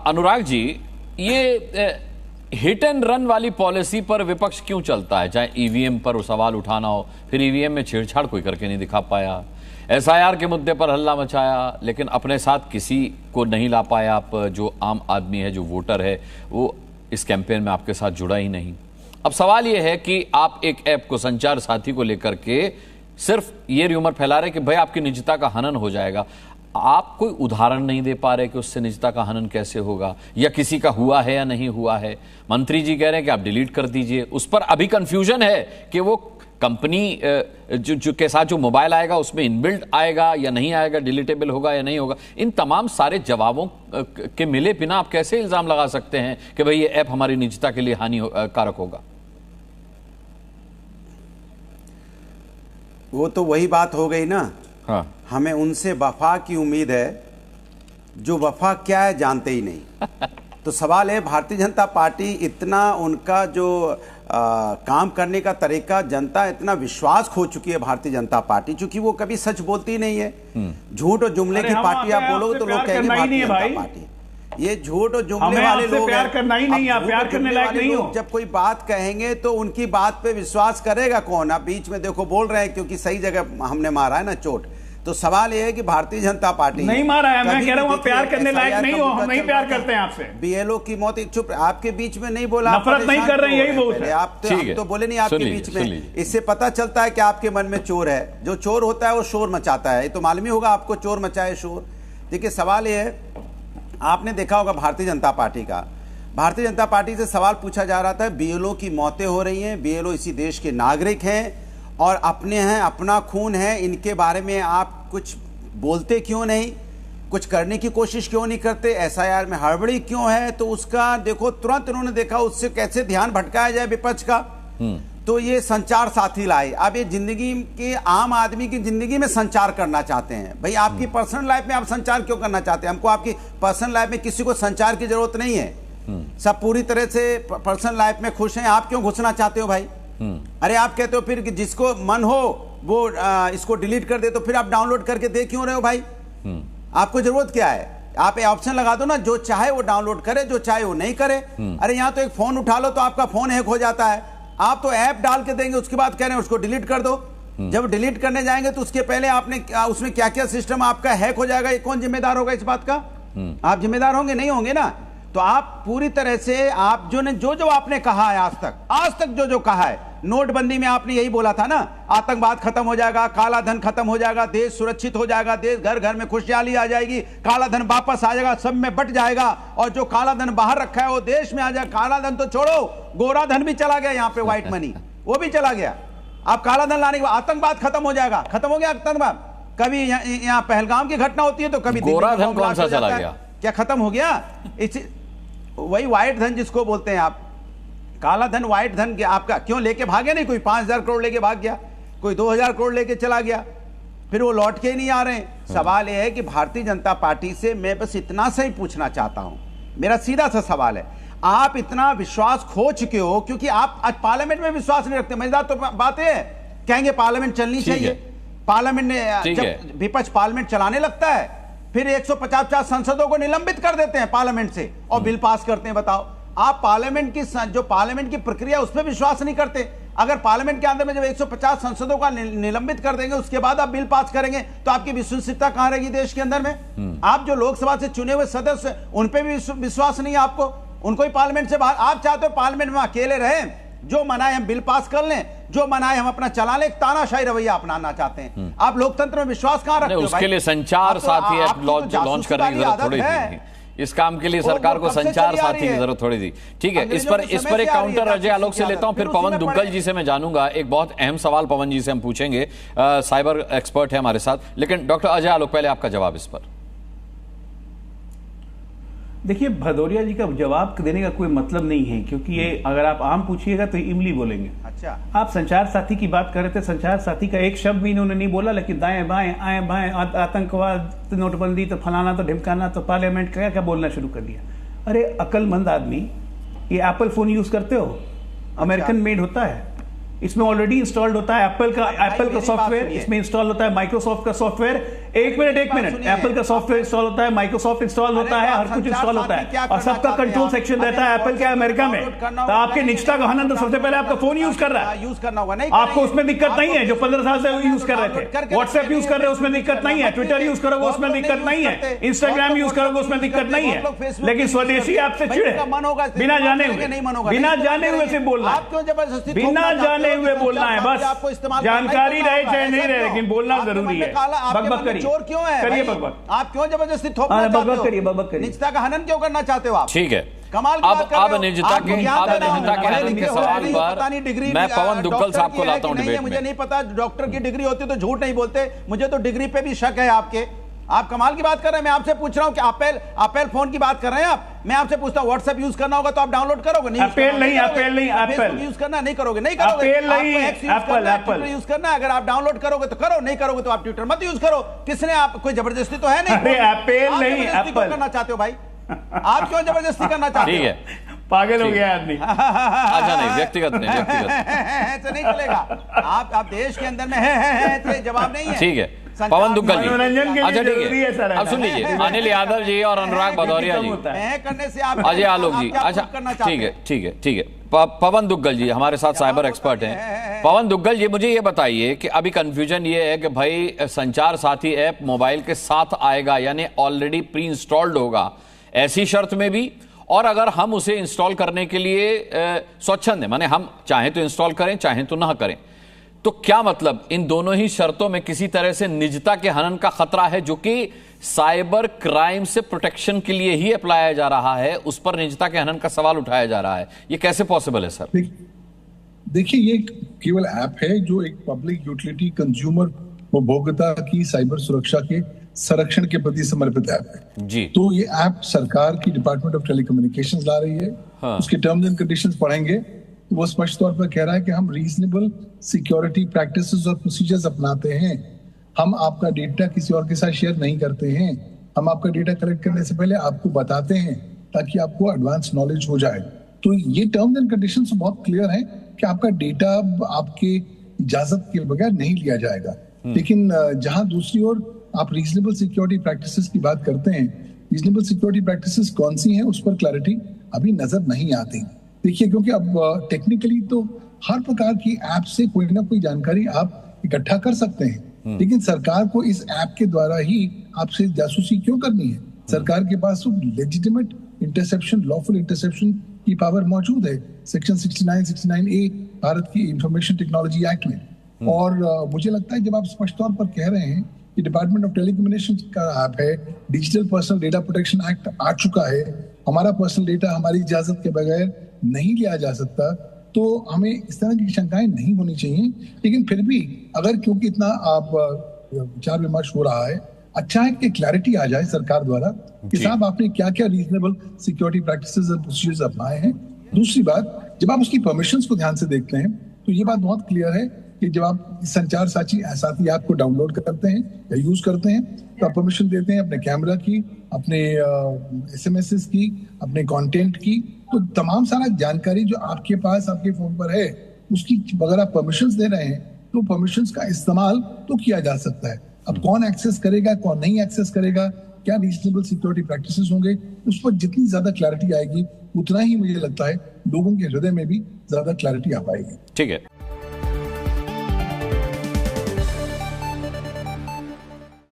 अनुराग जी, ये hit and run वाली policy पर विपक्ष क्यों चलता है? चाहे ईवीएम पर सवाल उठाना हो, फिर ईवीएम में छेड़छाड़ कोई करके नहीं दिखा पाया, एसआईआर के मुद्दे पर हल्ला मचाया, लेकिन अपने साथ किसी को नहीं ला पाया। आप जो आम आदमी है, जो वोटर है, वो इस कैंपेन में आपके साथ जुड़ा ही नहीं। अब सवाल यह है कि आप एक ऐप को, संचार साथी को लेकर के सिर्फ ये र्यूमर फैला रहे कि भाई आपकी निजता का हनन हो जाएगा। आप कोई उदाहरण नहीं दे पा रहे कि उससे निजता का हनन कैसे होगा, या किसी का हुआ है या नहीं हुआ है। मंत्री जी कह रहे हैं कि आप डिलीट कर दीजिए। उस पर अभी कंफ्यूजन है कि वो कंपनी जो के साथ जो मोबाइल आएगा उसमें इनबिल्ट आएगा या नहीं आएगा, डिलीटेबल होगा या नहीं होगा। इन तमाम सारे जवाबों के मिले बिना आप कैसे इल्जाम लगा सकते हैं कि भाई ये ऐप हमारी निजता के लिए हानिकारक होगा? वो तो वही बात हो गई ना। हाँ, हमें उनसे वफा की उम्मीद है जो वफा क्या है जानते ही नहीं। तो सवाल है, भारतीय जनता पार्टी इतना, उनका जो काम करने का तरीका, जनता इतना विश्वास खो चुकी है भारतीय जनता पार्टी, क्योंकि वो कभी सच बोलती नहीं है। झूठ और जुमले की पार्टी आप बोलोगे तो लोग कहेंगे भारतीय जनता पार्टी। ये झूठ और जुमले वाले लोग प्यार करना ही नहीं, आप प्यार करने लायक नहीं हो। जब कोई बात कहेंगे तो उनकी बात पे विश्वास करेगा कौन? आप बीच में देखो बोल रहे हैं क्योंकि सही जगह हमने मारा है ना चोट। तो सवाल यह है कि भारतीय जनता पार्टी नहीं मारा है, मैं कह रहा हूं आप प्यार करने लायक नहीं हो, हम नहीं प्यार करते हैं आपसे। बीएलओ की मौत, चुप, आपके बीच में नहीं बोला, नफरत नहीं कर रहे, यही बहुत है। आप तो बोले नहीं आपके बीच में। इससे पता चलता है कि आपके मन में चोर है। जो चोर होता है वो शोर मचाता है, तो मालूम ही होगा आपको चोर मचाए शोर। देखिए सवाल ये है, आपने देखा होगा भारतीय जनता पार्टी का, भारतीय जनता पार्टी से सवाल पूछा जा रहा था बीएलओ की मौतें हो रही हैं, बीएलओ इसी देश के नागरिक हैं और अपने हैं, अपना खून है, इनके बारे में आप कुछ बोलते क्यों नहीं, कुछ करने की कोशिश क्यों नहीं करते, एसआईआर में हड़बड़ी क्यों है? तो उसका देखो तुरंत उन्होंने देखा उससे कैसे ध्यान भटकाया जाए विपक्ष का। तो ये संचार साथी लाए। अब ये जिंदगी के, आम आदमी की जिंदगी में संचार करना चाहते हैं। भाई आपकी पर्सनल लाइफ में आप संचार क्यों करना चाहते हैं? हमको आपकी पर्सनल लाइफ में किसी को संचार की जरूरत नहीं है। सब पूरी तरह से पर्सनल लाइफ में खुश हैं, आप क्यों घुसना चाहते हो भाई? अरे आप कहते हो फिर कि जिसको मन हो वो इसको डिलीट कर दे, तो फिर आप डाउनलोड करके देख क्यों रहे हो भाई? आपको जरूरत क्या है? आप ऑप्शन लगा दो ना, जो चाहे वो डाउनलोड करे, जो चाहे वो नहीं करे। अरे यहाँ तो एक फोन उठा लो तो आपका फोन हैक हो जाता है। आप तो ऐप डाल के देंगे, उसके बाद कह रहे हैं उसको डिलीट कर दो। जब डिलीट करने जाएंगे तो उसके पहले आपने उसमें क्या क्या सिस्टम आपका हैक हो जाएगा, ये कौन जिम्मेदार होगा इस बात का? आप जिम्मेदार होंगे? नहीं होंगे ना। तो आप पूरी तरह से, आप जो आपने कहा है आज तक जो कहा है, नोटबंदी में आपने यही बोला था ना, आतंकवाद खत्म हो जाएगा, काला धन खत्म हो जाएगा, देश सुरक्षित हो जाएगा, देश घर घर में खुशहाली आ जाएगी, काला धन वापस आ जाएगा, सब में बट जाएगा, और जो काला धन बाहर रखा है वो देश में आ जाएगा। काला धन तो छोड़ो, गोरा धन भी चला गया यहाँ पे, व्हाइट मनी वो भी चला गया। आप काला धन लाने के बाद आतंकवाद खत्म हो जाएगा। खत्म हो गया आतंकवाद? कभी यहाँ पहलगाम की घटना होती है तो कभी गोरा धन कौन सा चला गया? क्या खत्म हो गया? वही व्हाइट धन जिसको बोलते हैं आप, काला धन व्हाइट धन आपका क्यों लेके भागे? नहीं, कोई 5,000 करोड़ लेके भाग गया, कोई 2,000 करोड़ लेके चला गया, फिर वो लौट के ही नहीं आ रहे हैं। सवाल यह है कि भारतीय जनता पार्टी से मैं बस इतना सा ही पूछना चाहता हूं, मेरा सीधा सा सवाल है, आप इतना विश्वास खो चुके हो क्योंकि आप आज पार्लियामेंट में विश्वास नहीं रखते। मजेदार तो बात है, कहेंगे पार्लियामेंट चलनी चाहिए, पार्लियामेंट ने जब विपक्ष पार्लियामेंट चलाने लगता है फिर 150 सांसदों को निलंबित कर देते हैं पार्लियामेंट से और बिल पास करते हैं। बताओ, आप पार्लियामेंट की जो पार्लियामेंट की प्रक्रिया उस पर विश्वास नहीं करते। अगर पार्लियामेंट के अंदर में जब 150 सांसदों का निलंबित कर देंगे उसके बाद आप बिल पास करेंगे तो आपकी विश्वसनीयता कहां रहेगी देश के अंदर में? आप जो लोकसभा से चुने हुए सदस्य उन पर भी विश्वास नहीं है आपको, उनको ही पार्लियामेंट से बाहर। आप चाहते हो पार्लियामेंट में अकेले रहें, जो मनाए हम बिल पास कर लें, जो मनाए हम अपना चला लें, तानाशाही रवैया अपनाना चाहते हैं। आप लोकतंत्र में विश्वास कहां रखते हो? उसके लिए संचार साथी ऐप लॉन्च करने की जरूरत थोड़ी थी। इस काम के लिए सरकार को संचार साथी की जरूरत थोड़ी थी। ठीक है, इस पर एक काउंटर अजय आलोक से लेता हूं, फिर पवन दुग्गल जी से मैं जानूंगा। एक बहुत अहम सवाल पवन जी से हम पूछेंगे, साइबर एक्सपर्ट है हमारे साथ। लेकिन डॉक्टर अजय आलोक, पहले आपका जवाब इस पर। देखिए, भदौरिया जी का जवाब देने का कोई मतलब नहीं है, क्योंकि ये अगर आप आम पूछिएगा तो इमली बोलेंगे। अच्छा, आप संचार साथी की बात कर रहे थे, संचार साथी का एक शब्द भी इन्होंने नहीं बोला, लेकिन दाएं बाएं आएं बाएं, आतंकवाद, नोटबंदी, तो फलाना, तो ढिमकाना, तो पार्लियामेंट, क्या क्या बोलना शुरू कर दिया। अरे अक्लमंद आदमी, ये एप्पल फोन यूज करते हो? अमेरिकन मेड होता है, इसमें ऑलरेडी इंस्टॉल्ड होता है एप्पल का सॉफ्टवेयर, इसमें इंस्टॉल होता है माइक्रोसॉफ्ट का सॉफ्टवेयर। एक मिनट एप्पल का सॉफ्टवेयर इंस्टॉल होता है, माइक्रोसॉफ्ट इंस्टॉल होता है, हर कुछ इंस्टॉल होता है और सबका कंट्रोल सेक्शन रहता है एप्पल के अमेरिका में। तो आपके निजता का हनन तो सबसे पहले आपका फोन यूज कर रहा है, यूज करना होगा। नहीं आपको उसमें दिक्कत नहीं है, जो 15 साल से यूज कर रहे थे। व्हाट्सएप यूज कर रहे हो उसमें दिक्कत नहीं है, ट्विटर यूज करोगे उसमें दिक्कत नहीं है, इंस्टाग्राम यूज करोगे उसमें दिक्कत नहीं है। लेकिन स्वदेशी आपसे चिढ़े बिना जाने हुए से बोलना है, आप क्यों जबरदस्ती बिना जाने हुए बोलना है, बस आपको इस्तेमाल जानकारी रहे चाहे नहीं रहे, लेकिन बोलना जरूरी है। बकबक करिए, चोर क्यों है? करिए बकबक, आप क्यों जबरदस्ती थोपना चाहते हो? बकबक करिए, निजता का हनन क्यों करना चाहते हो आप? ठीक है, कमाल की बात कर रहे हो। अब निजता के हनन के सवाल पर मैं पवन दुग्गल साहब को लाता हूं डिबेट में। मुझे नहीं पता, डॉक्टर की डिग्री होती तो झूठ नहीं बोलते। मुझे तो डिग्री पे भी शक है आपके। आप कमाल की बात कर रहे हैं। मैं आपसे पूछ रहा हूं कि एप्पल फोन की बात कर रहे हैं आप। मैं आपसे पूछता हूं व्हाट्सएप यूज करना होगा तो आप डाउनलोड करोगे? नहीं, एप्पल यूज करना नहीं करोगे, नहीं करोगे। एप्पल यूज करना, अगर आप डाउनलोड करोगे तो करो, नहीं करोगे तो आप ट्विटर मत यूज करो। किसने आप, कोई जबरदस्ती तो है नहीं। एप्पल नहीं, एप्पल करना चाहते हो भाई? आप क्यों जबरदस्ती करना चाहते हो? ठीक है, पागल हो गया आदमी। अच्छा नहीं, व्यक्तिगत नहीं, तो नहीं चलेगा। आप देश के अंदर में है जवाब नहीं है। ठीक है, पवन दुग्गल जी, अच्छा ठीक है, अब सुन लीजिए, अनिल यादव जी और अनुराग भदौरिया जी, करने से आप अजय आलोक जी, अच्छा ठीक है, पवन दुग्गल जी हमारे साथ साइबर एक्सपर्ट हैं। पवन दुग्गल जी, मुझे ये बताइए कि अभी कंफ्यूजन ये है कि भाई संचार साथी ऐप मोबाइल के साथ आएगा, यानी ऑलरेडी प्री इंस्टॉल्ड होगा, ऐसी शर्त में भी, और अगर हम उसे इंस्टॉल करने के लिए स्वच्छंद है, माने हम चाहें तो इंस्टॉल करें चाहें तो ना करें, तो क्या मतलब इन दोनों ही शर्तों में किसी तरह से निजता के हनन का खतरा है, जो कि साइबर क्राइम से प्रोटेक्शन के लिए ही अप्लाई जा रहा है, उस पर निजता के हनन का सवाल उठाया जा रहा है। ये कैसे पॉसिबल है सर? देखिए, ये केवल ऐप है जो एक पब्लिक यूटिलिटी कंज्यूमर उपभोक्ता की साइबर सुरक्षा के संरक्षण के प्रति समर्पित ऐप है जी। तो ये ऐप सरकार की डिपार्टमेंट ऑफ टेलीकम्युनिकेशंस ला रही है। हाँ। उसके टर्म्स एंड कंडीशंस पढ़ेंगे तो वो स्पष्ट तौर पर कह रहा है कि हम रीजनेबल सिक्योरिटी प्रैक्टिसेस और प्रोसीजर्स अपनाते हैं। हम आपका डेटा किसी और के साथ शेयर नहीं करते हैं। हम आपका डेटा कलेक्ट करने से पहले आपको बताते हैं ताकि आपको एडवांस नॉलेज हो जाए। तो ये टर्म्स एंड कंडीशंस बहुत क्लियर है कि आपका डेटा आपके इजाजत के बगैर नहीं लिया जाएगा। लेकिन जहां दूसरी ओर आप रीजनेबल सिक्योरिटी प्रैक्टिसेस की बात करते हैं, रीजनेबल सिक्योरिटी प्रैक्टिसेस कौन सी हैं उस पर क्लैरिटी अभी नजर नहीं आती। देखिए, क्योंकि अब टेक्निकली तो हर प्रकार की ऐप से कोई ना कोई जानकारी आप इकट्ठा कर सकते हैं, लेकिन सरकार को इस ऐप के द्वारा ही आपसे जासूसी क्यों करनी है? सरकार के पास तो लेजिटिमेट इंटरसेप्शन, लॉफुल इंटरसेप्शन की पावर मौजूद है सेक्शन 69A भारत की इंफॉर्मेशन टेक्नोलॉजी एक्ट में। और मुझे लगता है जब आप स्पष्ट तौर पर कह रहे हैं कि डिपार्टमेंट ऑफ टेलीकम्युनिकेशंस का ऐप है, Digital Personal Data Protection Act आ चुका है, हमारा पर्सनल डेटा हमारी इजाजत के बगैर नहीं लिया जा सकता, तो हमें इस तरह की शंकाएं नहीं होनी चाहिए। लेकिन फिर भी अगर क्योंकि इतना आप विचार विमर्श हो रहा है, अच्छा है कि क्लैरिटी आ जाए सरकार द्वारा कि साहब आपने क्या क्या रीजनेबल सिक्योरिटी प्रैक्टिसेस और प्रोसीजर्स अपनाए हैं। दूसरी बात, जब आप उसकी परमिशंस को ध्यान से देखते हैं तो ये बात बहुत क्लियर है कि जब आप संचार साथी ऐप को डाउनलोड करते हैं या यूज करते हैं तो आप परमिशन देते हैं अपने कैमरा की, अपने SMS की, अपने कंटेंट की, तो तमाम सारा जानकारी जो आपके पास आपके फोन पर है उसकी अगर आप परमिशंस दे रहे हैं तो परमिशंस का इस्तेमाल तो किया जा सकता है। अब कौन एक्सेस करेगा, कौन नहीं एक्सेस करेगा, क्या रीजनेबल सिक्योरिटी प्रैक्टिसेस होंगे, उस पर जितनी ज्यादा क्लैरिटी आएगी उतना ही मुझे लगता है लोगों के हृदय में भी ज्यादा क्लैरिटी आ पाएगी। ठीक है।